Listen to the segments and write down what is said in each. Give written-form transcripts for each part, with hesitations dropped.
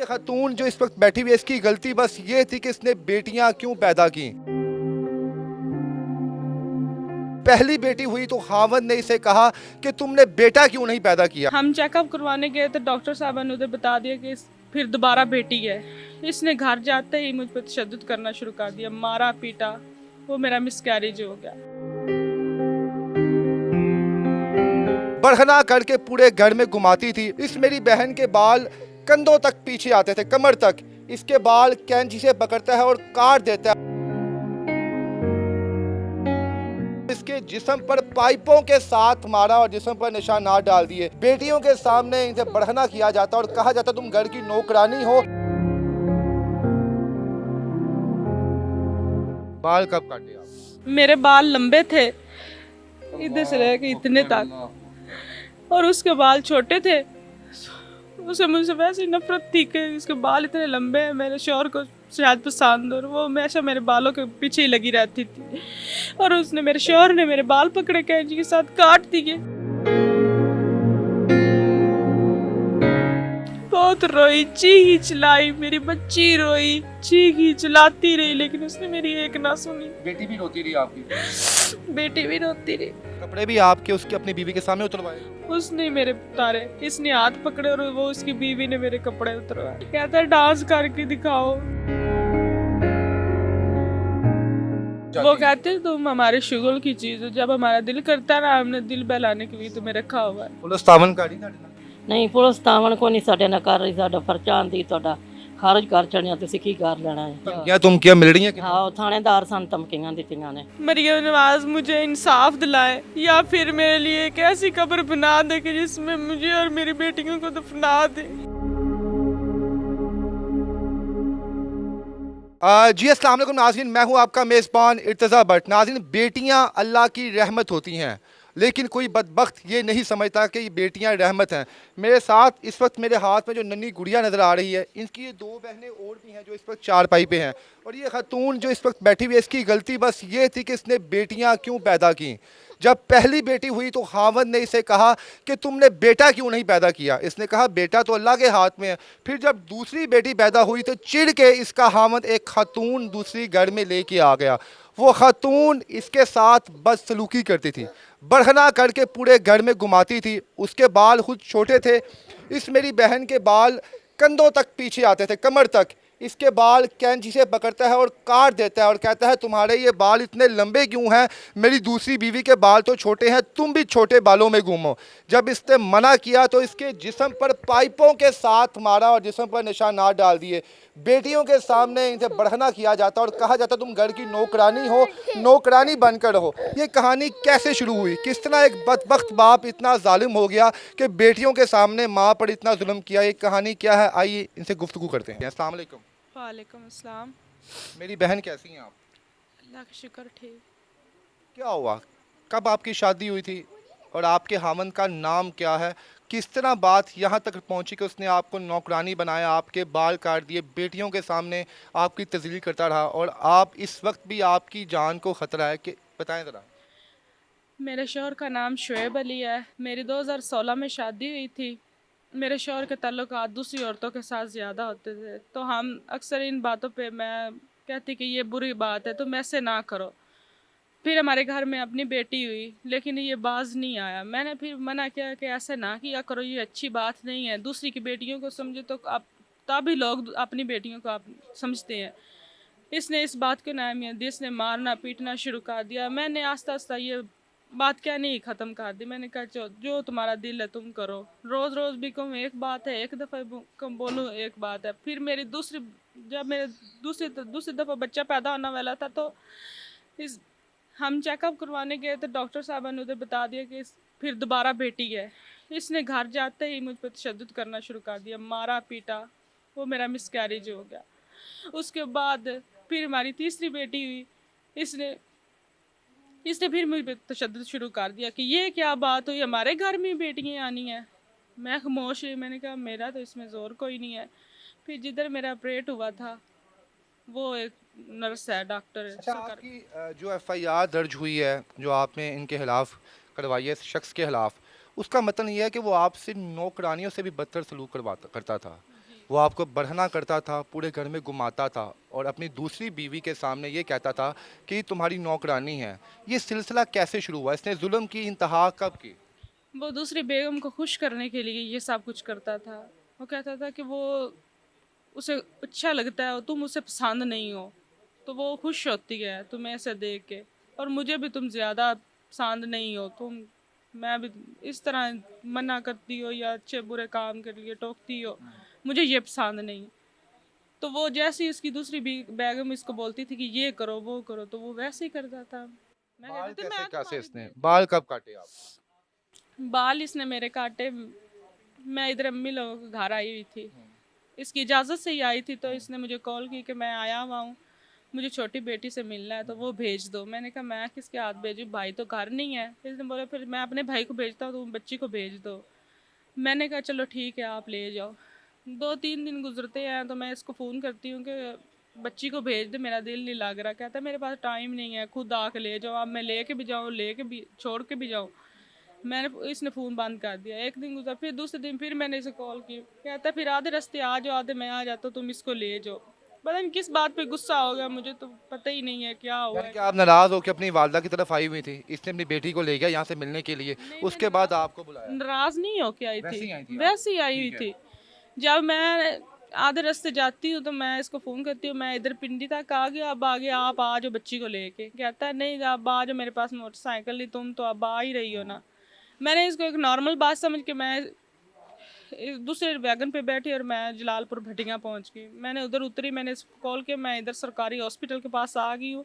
ये खातून जो इस वक्त बैठी हुई है, इसकी गलती बस ये थी कि इसने बेटियां क्यों पैदा की। पहली बेटी हुई तो खावंद ने इसे कहा कि तुमने बेटा क्यों नहीं पैदा किया। हम चेकअप करवाने गए तो डॉक्टर साहब ने उधर बता दिया कि फिर दोबारा बेटी है। इसने घर जाते ही मुझ पर तशद्दुद करना शुरू कर दिया, मारा पीटा। वो मेरा मिसकैरेज हो गया। बढ़ना करके पूरे घर में घुमाती थी। इस मेरी बहन के बाल कंधों तक पीछे आते थे, कमर तक। इसके बाल कैंची से पकड़ता है और काट देता है। इसके जिस्म पर पाइपों के साथ मारा और जिस्म पर निशानात डाल दिए। बेटियों के सामने इनसे बढ़ना किया जाता और कहा जाता तुम घर की नौकरानी हो। बाल कब काटे आप? मेरे बाल लंबे थे, इधर से रह के इतने तक, और उसके बाल छोटे थे। उसे मुझसे वैसे ही नफरत थी कि इसके बाल इतने लंबे हैं। मेरे शौहर को शायद पसंद, और वो हमेशा मेरे बालों के पीछे ही लगी रहती थी। और उसने, मेरे शौहर ने मेरे बाल पकड़े कैंची के साथ काट दिए। बहुत रोई, चीखी चिल्लाई, मेरी बच्ची रोई, चीखी चिल्लाती रही, लेकिन उसने मेरी एक ना सुनी। बेटी भी रोती रही आपकी? बेटी भी रोती रही। कपड़े भी आपके उसकी अपनी बीवी के सामने उतरवाए? उसने मेरे उतारे, इसने हाथ पकड़े और वो उसकी बीवी ने मेरे कपड़े उतरवाए। कहता है डांस करके दिखाओ। वो कहते हैं तुम हमारे शुगल की चीज हो, जब हमारा दिल करता है ना, हमने दिल बहलाने के लिए तुम्हें रखा हुआ है। पुलिस तावन काड़ी ना नहीं, पुलिस ਤਾਵਣ ਕੋ ਨਹੀਂ ਸਾਡੇ ਨਾਲ ਕਰ ਰਹੀ। ਸਾਡਾ ਪਰਚਾ ਆਂਦੀ ਤੁਹਾਡਾ ਖਾਰਜ ਕਰ ਛੜਿਆ, ਤੁਸੀਂ ਕੀ ਕਰ ਲੈਣਾ ਹੈ। क्या तुम क्या मिल रही है? ਹਾਂ, ਉਹ ਥਾਣੇਦਾਰ ਸਾਨੂੰ ਧਮਕੀਆਂ ਦਿੱਤੀਆਂ ਨੇ। मरियम नवाज मुझे इंसाफ दिलाए, या फिर मेरे लिए एक ऐसी कब्र बना दे कि जिसमें मुझे और मेरी बेटियों को दफना दे। जी अस्सलाम वालेकुम नाज़रीन, मैं हूं आपका मेज़बान इर्तज़ा भट्ट। नाज़रीन, बेटियां अल्लाह की रहमत होती हैं, लेकिन कोई बदबख्त ये नहीं समझता कि ये बेटियां रहमत हैं। मेरे साथ इस वक्त मेरे हाथ में जो नन्ही गुड़िया नज़र आ रही है, इनकी ये दो बहनें और भी हैं जो इस वक्त चारपाई पे हैं। और ये खातून जो इस वक्त बैठी हुई है, इसकी गलती बस ये थी कि इसने बेटियां क्यों पैदा की। जब पहली बेटी हुई तो खावंद ने इसे कहा कि तुमने बेटा क्यों नहीं पैदा किया। इसने कहा बेटा तो अल्लाह के हाथ में है। फिर जब दूसरी बेटी पैदा हुई तो चिढ़ के इसका खावंद एक खातून दूसरी घर में लेके आ गया। वो खातून इसके साथ बदसलूकी करती थी, बढ़ना करके पूरे घर में घुमाती थी। उसके बाल खुद छोटे थे। इस मेरी बहन के बाल कंधों तक पीछे आते थे, कमर तक। इसके बाल कैंची से पकड़ता है और काट देता है और कहता है तुम्हारे ये बाल इतने लंबे क्यों हैं, मेरी दूसरी बीवी के बाल तो छोटे हैं, तुम भी छोटे बालों में घूमो। जब इसने मना किया तो इसके जिस्म पर पाइपों के साथ मारा और जिस्म पर निशानात डाल दिए। बेटियों के सामने इनसे बढ़ना किया जाता और कहा जाता तुम घर की नौकरानी हो, नौकरानी बनकर रहो। ये कहानी कैसे शुरू हुई, किस तरह एक बदबख्त बाप इतना जालिम हो गया कि बेटियों के सामने माँ पर इतना जुल्म किया, ये कहानी क्या है, आइए इनसे गुफ्तगू करते हैं। अस्सलाम वालेकुम। वालेकुम अस्सलाम। मेरी बहन कैसी हैं आप? अल्लाह का शुक्र, ठीक। क्या हुआ, कब आपकी शादी हुई थी और आपके हामन का नाम क्या है? किस तरह बात यहाँ तक पहुँची कि उसने आपको नौकरानी बनाया, आपके बाल काट दिए, बेटियों के सामने आपकी तज़लील करता रहा और आप इस वक्त भी आपकी जान को ख़तरा है, कि बताएं ज़रा। मेरे शौहर का नाम शुएब अली है। मेरी 2016 में शादी हुई थी। मेरे शौहर के ताल्लुकात दूसरी औरतों के साथ ज़्यादा होते थे, तो हम अक्सर इन बातों पे मैं कहती कि ये बुरी बात है, तुम ऐसे ना करो। फिर हमारे घर में अपनी बेटी हुई, लेकिन ये बाज नहीं आया। मैंने फिर मना किया कि ऐसे ना किया करो, ये अच्छी बात नहीं है। दूसरी की बेटियों को समझे तो आप, तभी लोग अपनी बेटियों को आप समझते हैं। इसने इस बात को नामिया दी, इसने मारना पीटना शुरू कर दिया। मैंने आस्ता आस्ता ये बात क्या नहीं ख़त्म कर दी। मैंने कहा जो तुम्हारा दिल है तुम करो। रोज़ रोज़ भी कहूँ एक बात है, एक दफ़ा कम बोलूँ एक बात है। फिर मेरी जब मेरे दूसरी दफ़ा बच्चा पैदा होने वाला था, तो इस हम चेकअप करवाने गए तो डॉक्टर साहब ने उधर बता दिया कि फिर दोबारा बेटी है। इसने घर जाते ही मुझ पर तशद्दुद करना शुरू कर दिया, मारा पीटा। वो मेरा मिसकैरेज हो गया। उसके बाद फिर हमारी तीसरी बेटी हुई। इसने इसने फिर मुझ पर तशद्दुद शुरू कर दिया कि ये क्या बात हुई, हमारे घर में बेटियाँ आनी हैं। मैं खामोश हुई। मैंने कहा मेरा तो इसमें ज़ोर कोई नहीं है। फिर जिधर मेरा ऑपरेट हुआ था, वो एक नर्स है, डॉक्टर है। अच्छा, आपकी जो एफआईआर दर्ज हुई है, जो आपने इनके खिलाफ करवाई है, इस शख्स के खिलाफ, उसका मतलब ये है कि वो आपसे नौकरानियों से भी बदतर सलूक करता था। वो आपको बढ़ना करता था, पूरे घर में घुमाता था और अपनी दूसरी बीवी के सामने ये कहता था कि तुम्हारी नौकरानी है। ये सिलसिला कैसे शुरू हुआ? इसने जुल्म की इंतहा कब की? वो दूसरी बेगम को खुश करने के लिए ये सब कुछ करता था। वो कहता था कि वो उसे अच्छा लगता है और तुम उसे पसंद नहीं हो, तो वो खुश होती है तुम्हें ऐसे देख के, और मुझे भी तुम ज़्यादा पसंद नहीं हो, तुम मैं भी इस तरह मना करती हो या अच्छे बुरे काम के लिए टोकती हो, मुझे ये पसंद नहीं। तो वो जैसे ही उसकी दूसरी बेगम इसको बोलती थी कि ये करो वो करो, तो वो वैसे ही करता था। मैं बाल कहती थी कैसे मैं कैसे तुम्हारी इसने बाल कब काटे आप? बाल इसने मेरे काटे, मैं इधर अम्मी लोगों के घर आई हुई थी, इसकी इजाज़त से ही आई थी, तो इसने मुझे कॉल की कि मैं आया हुआ हूँ, मुझे छोटी बेटी से मिलना है तो वो भेज दो। मैंने कहा मैं किसके हाथ भेजूँ, भाई तो घर नहीं है। इसने बोला फिर मैं अपने भाई को भेजता हूँ, तुम बच्ची को भेज दो। मैंने कहा चलो ठीक है आप ले जाओ। 2-3 दिन गुजरते हैं तो मैं इसको फ़ोन करती हूँ कि बच्ची को भेज दे, मेरा दिल नहीं लग रहा। कहता है मेरे पास टाइम नहीं है, खुद आके ले जाओ। अब मैं लेके भी जाऊँ, लेके भी छोड़ के भी जाऊँ। मैंने इसने फ़ोन बंद कर दिया। एक दिन गुजरा, फिर दूसरे दिन फिर मैंने इसे कॉल की। कहता है फिर आधे रास्ते आ जाओ, आधे मैं आ जाता हूँ, तुम इसको ले जाओ। पता नहीं किस बात पे गुस्सा हो गया, मुझे तो पता ही नहीं है क्या हुआ यानी है। कि आप नाराज़ होकर अपनी वालदा की तरफ आई हुई थी, इसने अपनी बेटी को ले गया यहाँ से मिलने के लिए, नहीं, मैं उसके बाद आपको बुलाया? नाराज़ नहीं होके आई वैसे थी, ही आई थी आप? वैसे ही आई हुई ठीक है। थी। जब मैं आधे रास्ते जाती हूँ तो मैं इसको फ़ोन करती हूँ, मैं इधर पिंडी तक आ गया, अब आगे आप आ जाओ बच्ची को लेके। कहता है नहीं अब आ जाओ, मेरे पास मोटरसाइकिल नहीं, तुम तो अब आ ही रही हो ना। मैंने इसको एक नॉर्मल बात समझ के मैं दूसरे वैगन पे बैठी और मैं जलालपुर भटियां पहुंच गई। मैंने उधर उतरी, मैंने इसको कॉल किया मैं इधर सरकारी हॉस्पिटल के पास आ गई हूँ,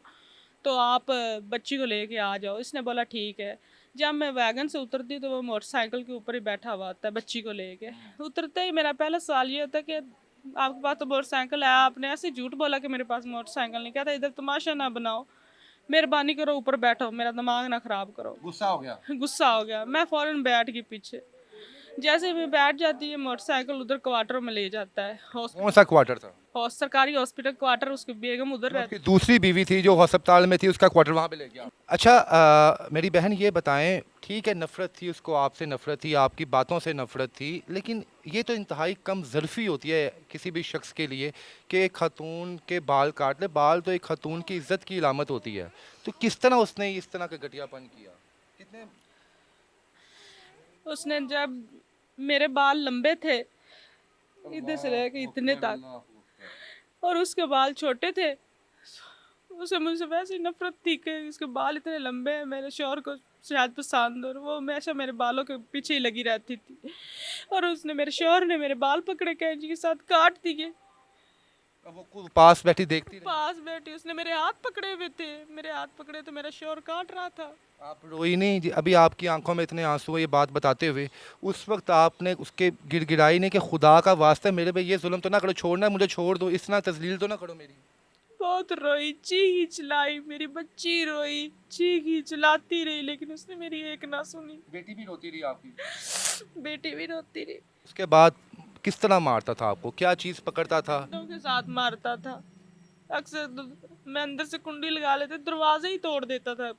तो आप बच्ची को लेके आ जाओ। इसने बोला ठीक है। जब मैं वैगन से उतरती तो वो मोटरसाइकिल के ऊपर ही बैठा हुआ था बच्ची को लेके। उतरते ही मेरा पहला सवाल ये होता कि आपके पास तो मोटरसाइकिल है, आपने ऐसे झूठ बोला कि मेरे पास मोटरसाइकिल नहीं। कहता इधर तमाशा ना बनाओ, मेहरबानी करो ऊपर बैठो, मेरा दिमाग ना खराब करो। गुस्सा हो गया? गुस्सा हो गया, मैं फ़ौरन बैठ गई पीछे। जैसे मैं बैठ जाती है मोटरसाइकिल उधर क्वार्टर में ले जाता है, कौन सा क्वार्टर था? सरकारी हॉस्पिटल क्वार्टर, उसकी बेगम उधर जो आपकी रहती। दूसरी बीवी थी जो अस्पताल में थी, उसका क्वार्टर वहाँ पे ले गया? अच्छा, मेरी बहन ये बताएं, ठीक है नफ़रत थी उसको, आपसे नफ़रत थी, आपकी बातों से नफ़रत थी, लेकिन ये तो इंतहाई कम ज़र्फ़ी होती है किसी भी शख्स के लिए कि एक खातून के बाल काट ले। बाल तो एक खातून की इज़्ज़त की इलामत होती है। तो किस तरह उसने इस तरह का घटियापन किया? कितने उसने जब मेरे बाल लंबे थे इधर से लेके इतने तक, और उसके बाल छोटे थे, उसे मुझसे वैसे ही नफरत थी कि इसके बाल इतने लंबे हैं, मेरे शौहर को शायद पसंद, और वो हमेशा मेरे बालों के पीछे ही लगी रहती थी। और उसने मेरे शौहर ने मेरे बाल पकड़े कैंची के साथ काट दिए। अब वो पास बैठी देखती रही? पास बैठी, उसने मेरे हाथ पकड़े हुए थे, मेरे हाथ पकड़े तो मेरा शौहर काट रहा था। आप रोई नहीं अभी आपकी आंखों में इतने आंसू है ये बात बताते हुए? उस वक्त आपने उसके गिड़गिड़ाई नहीं कि खुदा का वास्ता मेरे पे ये जुल्म तो ना करो, छोड़ना है मुझे छोड़ दो, इस तरह तजलील तो ना करो मेरी? बहुत रोई, चीखी चिल्लाई, मेरी बच्ची रोई, चीखी चिल्लाती रही, लेकिन उसने मेरी एक ना सुनी। बेटी भी रोती रही आपकी? बेटी भी रोती रही। उसके बाद किस तरह मारता था आपको? क्या चीज़ पकड़ता था? डंडों के साथ मारता था। अक्सर मैं अंदर से कुंडी लगा लेते, दरवाजे ही तोड़ देता था,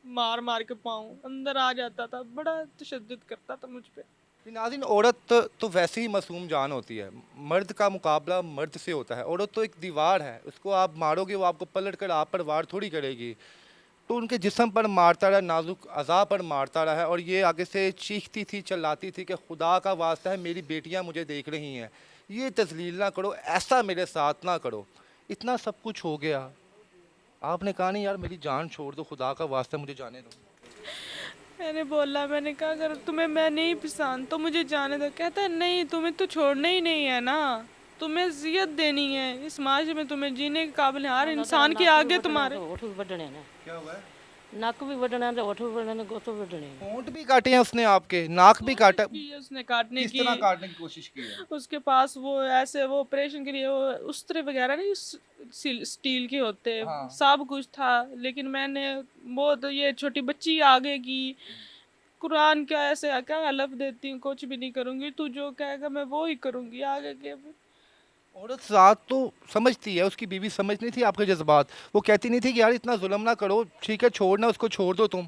मार मार के पाँव अंदर आ जाता था, बड़ा तशद्दुद करता था मुझ पे। नाज़रीन, औरत तो वैसे ही मासूम जान होती है, मर्द का मुकाबला मर्द से होता है। औरत तो एक दीवार है, उसको आप मारोगे वो आपको पलट कर आप पर वार थोड़ी करेगी। तो उनके जिस्म पर मारता रहा, नाजुक अज़ा पर मारता रहा है, और ये आगे से चीखती थी, चिल्लाती थी कि खुदा का वास्ता है मेरी बेटियां मुझे देख रही हैं, ये तजलील ना करो, ऐसा मेरे साथ ना करो। इतना सब कुछ हो गया, आपने कहा नहीं यार मेरी जान छोड़ दो, खुदा का वास्ता मुझे जाने दो? मैंने बोला, मैंने कहा अगर तुम्हें मैं नहीं पसंद तो मुझे जाने दो। कहता है नहीं, तुम्हें तो छोड़ना ही नहीं है ना, तुम्हें जियत देनी है, इस माशरे में तुम्हें जीने के काबिल है, हर इंसान के आगे तुम्हारे। होठ भी ਵੱਢਣੇ ਨੇ, क्या हुआ है? ਨੱਕ ਵੀ ਵੱਢਣਾ ਤੇ ਹੋਠ ਵੀ ਵੱਢਣੇ ਨੇ, ਗੁੱਤ ਵੀ ਵੱਢਣੇ ਨੇ। होंठ भी काटे हैं उसने आपके, नाक भी काटा? की है उसने काटने किस की। तरह काटने की कोशिश की है? उसके पास वो ऐसे वो ऑपरेशन के लिए वो उस्त्रे वगैरह नहीं स्टील के होते, हाँ। सब कुछ था, लेकिन मैंने वो तो ये छोटी बच्ची आगे की, कुरान क्या ऐसे क्या हलफ देती हूँ कुछ भी नहीं करूँगी, तू जो कहेगा मैं वो ही करूँगी आगे के। औरत साथ तो समझती है, उसकी बीवी समझ नहीं थी आपके जज्बात? वो कहती नहीं थी कि यार इतना जुल्म ना करो, ठीक है छोड़ना उसको, छोड़ दो तुम?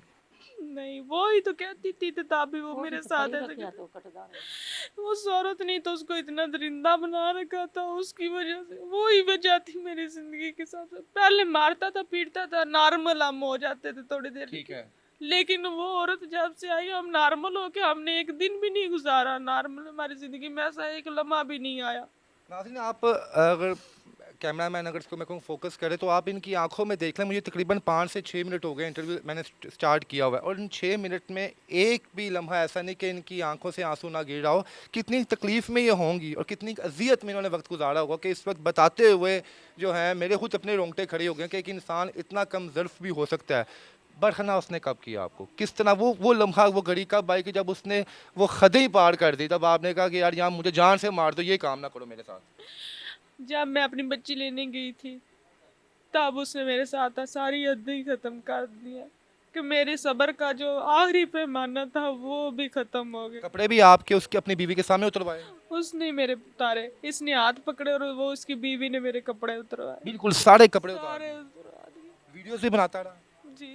नहीं, वो ही तो कहती थी तभी वो मेरे साथ ऐसे क्या तो कटदा रहे। उस औरत ने तो उसको इतना दरिंदा बना रखा था, उसकी वजह से वो ही वजह थी मेरी जिंदगी के साथ। पहले मारता था पीटता था, नॉर्मल हम हो जाते थे थोड़ी देर ठीक है। लेकिन वो औरत जब से आई हम नॉर्मल हो के हमने एक दिन भी नहीं गुजारा नॉर्मल, हमारी जिंदगी में ऐसा एक लम्हा भी नहीं आया। नाज़रीन, आप अगर कैमरा मैन अगर इसको मेरे को फोकस करे तो आप इनकी आंखों में देख लें। मुझे तकरीबन 5 से 6 मिनट हो गए इंटरव्यू मैंने स्टार्ट किया हुआ है, और इन 6 मिनट में एक भी लम्हा ऐसा नहीं कि इनकी आंखों से आंसू ना गिर रहा हो। कितनी तकलीफ़ में ये होंगी और कितनी अजियत में इन्होंने वक्त गुजारा होगा कि इस वक्त बताते हुए जो है मेरे खुद अपने रोंगटे खड़े हो गए कि एक इंसान इतना कम ज़र्फ़ भी हो सकता है। बरखना उसने कब किया आपको, किस तरह वो लम्हा वो घड़ी कब आई कि जब उसने वो खदें पार कर दी, तब आपने कहा कि यार यहाँ मुझे जान से मार दो, ये काम ना करो मेरे साथ। जब मैं अपनी बच्ची लेने गई थी तब उसने मेरे साथ सारी हद ही खत्म कर दिया कि मेरे सब्र का जो आखिरी पैमाना था वो भी खत्म हो गया। कपड़े भी आपके उसके अपनी बीवी के सामने उतरवाए? उसने मेरे उतारे, इसने हाथ पकड़े और वो उसकी बीवी ने मेरे कपड़े उतरवाए, बिल्कुल सारे कपड़े उतार सारे दिए। उतरवा दिए। वीडियोस भी बनाता रहा? जी,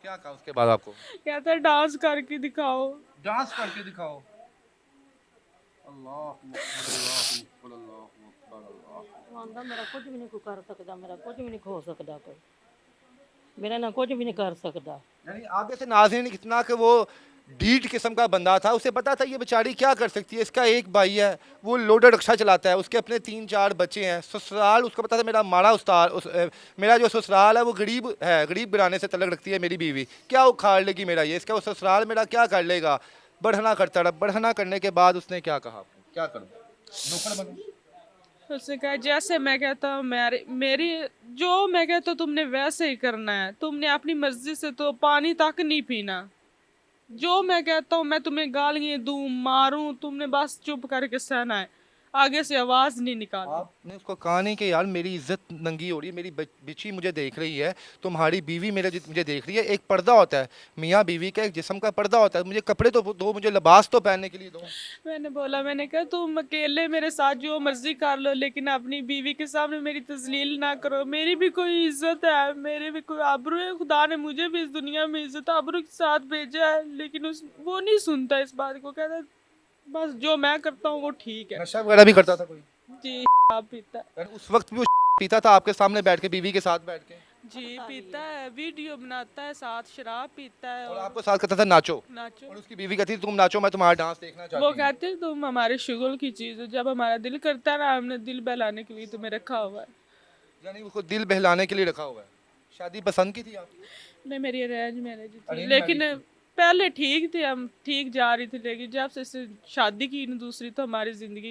क्या कहा उसके बाद आपको? कहता है डांस करके दिखाओ। डांस करके दिखाओ। अल्लाह अकबर, अल्लाह अकबर, अल्लाह अकबर। ਉਹ ਆਂਦਾ ਮੇਰਾ ਕੁਝ ਵੀ ਨਹੀਂ ਕੋਈ ਕਰ ਸਕਦਾ, ਮੇਰਾ ਕੁਝ ਵੀ ਨਹੀਂ ਖੋ ਸਕਦਾ ਕੋਈ, मेरे ना कुछ भी नहीं कर सकता। यानी आगे से नाज़रीन इतना कि वो ढीठ किस्म का बंदा था, उसे पता था ये बेचारी क्या कर सकती है। इसका एक भाई है वो लोडर रिक्शा चलाता है, उसके अपने 3-4 बच्चे हैं। ससुराल उसको पता था मेरा माड़ा मेरा जो ससुराल है वो गरीब है, गरीब घराने से तलक रखती है मेरी बीवी, क्या उखाड़ लेगी मेरा ये, इसका वो ससुराल मेरा क्या कर लेगा। बढ़ना करता रहा, बढ़ना करने के बाद उसने क्या कहा आपको, क्या करूँ, नौकर बनूं? उसने कहा जैसे मैं कहता हूँ मेरी जो मैं कहता हूँ तुमने वैसे ही करना है, तुमने अपनी मर्जी से तो पानी तक नहीं पीना, जो मैं कहता हूँ मैं तुम्हें गालियाँ दूं मारूं तुमने बस चुप करके सहना है, आगे से आवाज नहीं निकालनी। आपने उसको कहा नहीं कि यार मेरी इज्जत नंगी हो रही है, मेरी बिची मुझे देख रही है, तुम्हारी बीवी मुझे देख रही है। एक पर्दा होता है, मियाँ बीवी का एक जिस्म का पर्दा होता है, मुझे कपड़े तो दो, मुझे लिबास तो पहनने के लिए दो। मैंने बोला, मैंने कहा तुम अकेले मेरे साथ जो मर्जी कर लो लेकिन अपनी बीवी के सामने मेरी तजलील ना करो, मेरी भी कोई इज्जत है, मेरे भी कोई आबरू है, खुदा ने मुझे भी इस दुनिया में इज्जत आबरू के साथ भेजा है। लेकिन वो नहीं सुनता इस बात को, कहता बस जो मैं करता हूँ वो ठीक है। नशा वगैरह भी करता था कोई? जी आप पीता है। यानी उस वक्त भी वो पीता था आपके सामने बैठ के, बीवी के साथ बैठ के? जी पीता है, वीडियो बनाता है, साथ शराब पीता है और आपको साथ कहता था नाचो, नाचो। और उसकी बीवी कहती थी तुम नाचो, मैं तुम्हारा डांस देखना वो चाहती हूँ। कहते हैं तुम हमारे शुगल की चीज हो, जब हमारा दिल करता है ना हमने दिल बहलाने के लिए तुम्हें रखा हुआ है। यानी उसको दिल बहलाने के लिए रखा हुआ है। शादी पसंद की थी आपकी? नहीं मेरी अरेंज मैरिज थी, Arrange लेकिन marriage पहले ठीक थे, हम ठीक जा रही थी, लेकिन जब से इससे शादी की न दूसरी तो हमारी जिंदगी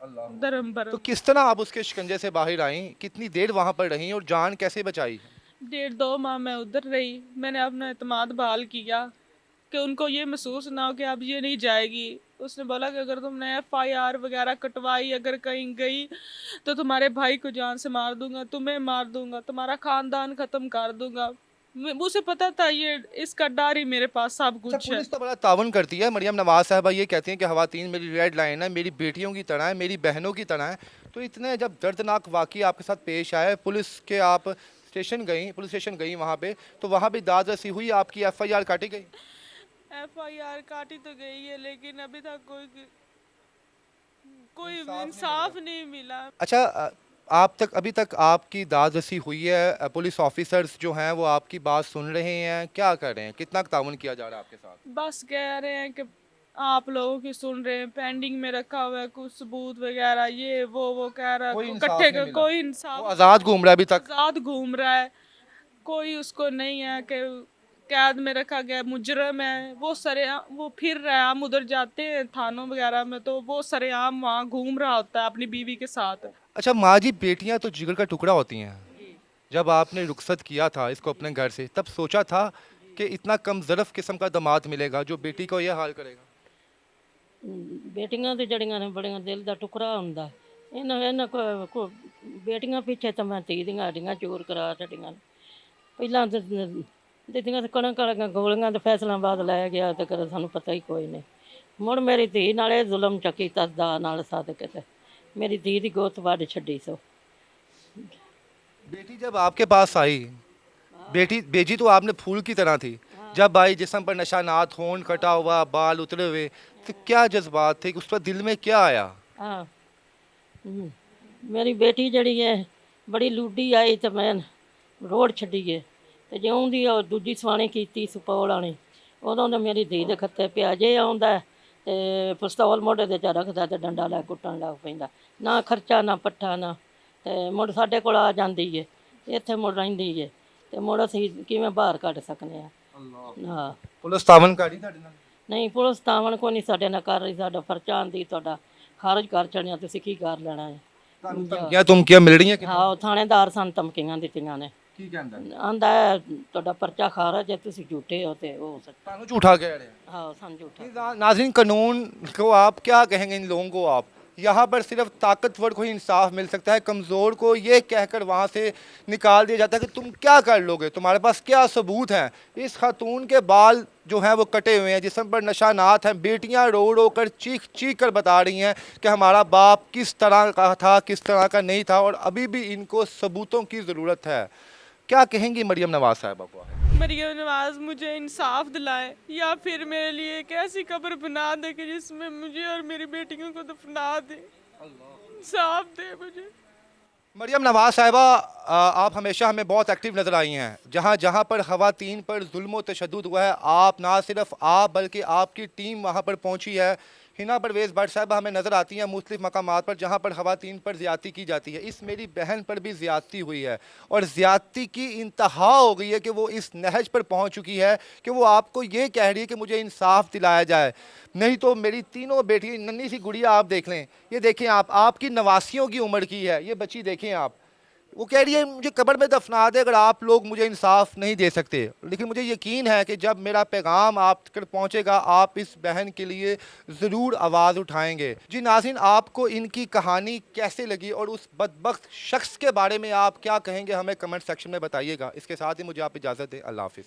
अल्लाह। धर्म तो भरम। किस तरह आप उसके शिकंजे से बाहर आई, कितनी देर वहां पर रही और जान कैसे बचाई? 1.5-2 माह मैं उधर रही, मैंने अपना एतमाद बहाल किया कि उनको ये महसूस ना हो कि अब ये नहीं जाएगी। उसने बोला कि अगर तुमने FIR वगैरह कटवाई, अगर कहीं गई तो तुम्हारे भाई को जान से मार दूंगा, तुम्हें मार दूंगा, तुम्हारा खानदान खत्म कर दूंगा। उसे पता था ये इसका डर ही मेरे पास सब अच्छा, कुछ है। पुलिस तो बड़ा तावन करती है। मरियम नवाज साहबा ये कहती हैं कि खवातीन मेरी रेड लाइन है, मेरी बेटियों की तरह है, मेरी बहनों की तरह है। तो इतने जब दर्दनाक वाक़ई आपके साथ पेश आए, पुलिस के आप पुलिस स्टेशन गई वहाँ पे, तो वहाँ भी दाद रसी हुई, आपकी FIR काटी गई? FIR काटी तो गई है लेकिन अभी तक कोई इंसाफ नहीं इंसाफ नहीं मिला। अच्छा, आप तक अभी तक आपकी दाद रसी हुई है? पुलिस ऑफिसर्स जो हैं वो आपकी बात सुन रहे हैं, क्या कर रहे हैं, कितना ताउन किया जा रहा है आपके साथ? बस कह रहे हैं कि आप लोगों की सुन रहे हैं, पेंडिंग में रखा हुआ है कुछ सबूत वगैरह, ये वो कह रहा कोई है इंसाफ इकट्ठे नहीं मिला। कोई वो इंसाफ आज़ाद घूम रहा है अभी तक? आजाद घूम रहा है, कोई उसको नहीं है कि कैद में रखा गया मुजरम है, वो सरेआम वो फिर रहा है। हम उधर जाते हैं थानों वगैरह में तो वो सरेआम वहाँ घूम रहा होता है अपनी बीवी के साथ। अच्छा माँ जी, बेटियाँ तो जिगर का टुकड़ा होती हैं। जब आपने रुखसत किया था इसको अपने घर से, तब सोचा था कि इतना कम ज़रफ़ किस्म का दामाद मिलेगा जो बेटी को यह हाल करेगा? ਬੇਟੀਆਂ ਤੇ ਜੜੀਆਂ ਨੇ ਬੜੀਆਂ ਦਿਲ ਦਾ ਟੁਕੜਾ ਹੁੰਦਾ ਇਹਨਾਂ ਕੋ ਬੇਟੀਆਂ ਪਿੱਛੇ ਤਾਂ ਮੈਂ ਧੀ ਦੀਆਂ ਹੱਡੀਆਂ ਚੋਰ ਕਰਾ ਛੱਡੀਆਂ ਨੇ। ਪਹਿਲਾਂ ਤਾਂ ਦਿੱਤੀਆਂ ਤੇ ਕਣਕ ਵਾਲੀਆਂ ਗੋਲੀਆਂ ਤੇ ਫੈਸਲਾਬਾਦ ਲੈ ਗਿਆ ਤੇ ਕਦੇ ਸਾਨੂੰ ਪਤਾ ਹੀ ਕੋਈ ਨਹੀਂ। ਮੁੜ ਮੇਰੀ ਧੀ ਨਾਲ ਇਹ ਜ਼ੁਲਮ ਚੱਕੀ ਤਸਦਾ ਨਾਲ ਸਦਕੇ ਤੇ ਮੇਰੀ ਧੀ ਦੀ ਗੋਤ ਵੱਢ ਛੱਡੀ ਸੋ। बेटी जब आपके पास आई, बेटी तो आपने फूल की तरह थी, जब आई जिस्म पर निशानात, होंठ कटा हुआ, बाल उतरे हुए, तो क्या जज्बात थे, उस पर दिल में क्या आया? हाँ। ਮੇਰੀ ਬੇਟੀ ਜਿਹੜੀ ਹੈ ਬੜੀ ਲੂਡੀ ਆਈ ਤੇ ਮੈਂ ਰੋਡ ਛੱਡੀਏ ਤੇ ਜਿਉਂ ਦੀ ਉਹ ਦੂਜੀ ਸਵਾਣੀ ਕੀਤੀ ਸੁਪੌਲ ਵਾਲੀ ਉਦੋਂ ਤਾਂ ਮੇਰੀ ਧੀ ਦੇ ਖੱਤੇ ਪਿਆ ਜੇ ਆਉਂਦਾ ਤੇ ਪਿਸਤੌਲ ਮੋਢੇ ਤੇ ਚਾ ਰੱਖਦਾ ਤੇ ਡੰਡਾ ਲੈ ਕੁੱਟਣ ਲੱਗ ਪੈਂਦਾ। ਨਾ ਖਰਚਾ ਨਾ ਪੱਠਾ ਨਾ, ਤੇ ਮੁੜ ਸਾਡੇ ਕੋਲ ਆ ਜਾਂਦੀ ਏ, ਇੱਥੇ ਮੁੜ ਰਹਿੰਦੀ ਏ ਤੇ ਮੁੜ ਅਸੀਂ ਕਿਵੇਂ ਬਾਹਰ ਕੱਢ ਸਕਨੇ ਆ। ਹਾਂ ਪੁਲਿਸ ਤਾਵਨ ਕਰੀ ਤੁਹਾਡੇ ਨਾਲ? ਨਹੀਂ ਪੁਲਿਸ ਤਾਵਣ ਕੋਈ ਨਹੀਂ ਸਾਡੇ ਨਾਲ ਕਰ ਰਹੀ, ਸਾਡਾ ਪਰਚਾ ਆਂਦੀ ਤੁਹਾਡਾ ਖਾਰਜ ਕਰ ਛੱਡਿਆ, ਤੁਸੀਂ ਕੀ ਕਰ ਲੈਣਾ ਹੈ। ਤੁਹਾਨੂੰ ਧਮਕੀਆਂ ਧਮਕੀਆਂ ਮਿਲ ਰਹੀਆਂ ਕਿ ਹਾਂ ਉਹ ਥਾਣੇਦਾਰ ਸਾਨੂੰ ਧਮਕੀਆਂ ਦਿੱਤੀਆਂ ਨੇ, ਕੀ ਕਹਿੰਦਾ? ਆਂਦਾ ਤੁਹਾਡਾ ਪਰਚਾ ਖਾਰਜ ਹੈ, ਤੁਸੀਂ ਝੂਠੇ ਹੋ ਤੇ ਉਹ ਸੱਚ। ਤੁਹਾਨੂੰ झूठा कह रहे हैं? हाँ ਸਾਨੂੰ ਝੂਠਾ। नाज़रीन, कानून को आप क्या कहेंगे इन लोगों को? आप यहाँ पर सिर्फ ताकतवर को ही इंसाफ मिल सकता है, कमज़ोर को ये कहकर वहाँ से निकाल दिया जाता है कि तुम क्या कर लोगे, तुम्हारे पास क्या सबूत हैं। इस खातून के बाल जो हैं वो कटे हुए हैं, जिस्म पर निशानात हैं, बेटियाँ रो रो कर चीख चीख कर बता रही हैं कि हमारा बाप किस तरह का था, किस तरह का नहीं था, और अभी भी इनको सबूतों की ज़रूरत है। क्या कहेंगी मरियम नवाज़ साहिबा को? मरियम नवाज मुझे इंसाफ दिलाए या फिर मेरे लिए एक ऐसी कब्र बना दे कि जिसमें मुझे और मेरी बेटियों को दफना दे, इंसाफ दे मुझे। मरियम नवाज साहिबा, आप हमेशा हमें बहुत एक्टिव नज़र आई हैं। जहाँ जहाँ पर ख़वातीन पर जुल्म व तशद्दुद हुआ है, आप ना सिर्फ आप बल्कि आपकी टीम वहाँ पर पहुँची है। हिना परवेज़ भट्ट साहिबा हमें नज़र आती हैं मुख्तलिफ़ मकामात पर जहाँ पर ख़वातीन पर ज़्यादती की जाती है। इस मेरी बहन पर भी ज़्यादती हुई है और ज़्यादती की इंतहा हो गई है कि वो इस नहज पर पहुँच चुकी है कि वो आपको ये कह रही है कि मुझे इंसाफ दिलाया जाए, नहीं तो मेरी तीनों बेटी, नन्ही सी गुड़िया आप देख लें, ये देखें आप, आपकी नवासियों की उम्र की है ये बच्ची, देखें आप, वो कह रही है मुझे कब्र में दफना दे अगर आप लोग मुझे इंसाफ नहीं दे सकते। लेकिन मुझे यकीन है कि जब मेरा पैगाम आप तक पहुंचेगा, आप इस बहन के लिए ज़रूर आवाज़ उठाएंगे। जी नाज़रीन, आपको इनकी कहानी कैसे लगी और उस बदबख्त शख्स के बारे में आप क्या कहेंगे, हमें कमेंट सेक्शन में बताइएगा। इसके साथ ही मुझे आप इजाज़त दें। अल्लाह हाफ़िज़।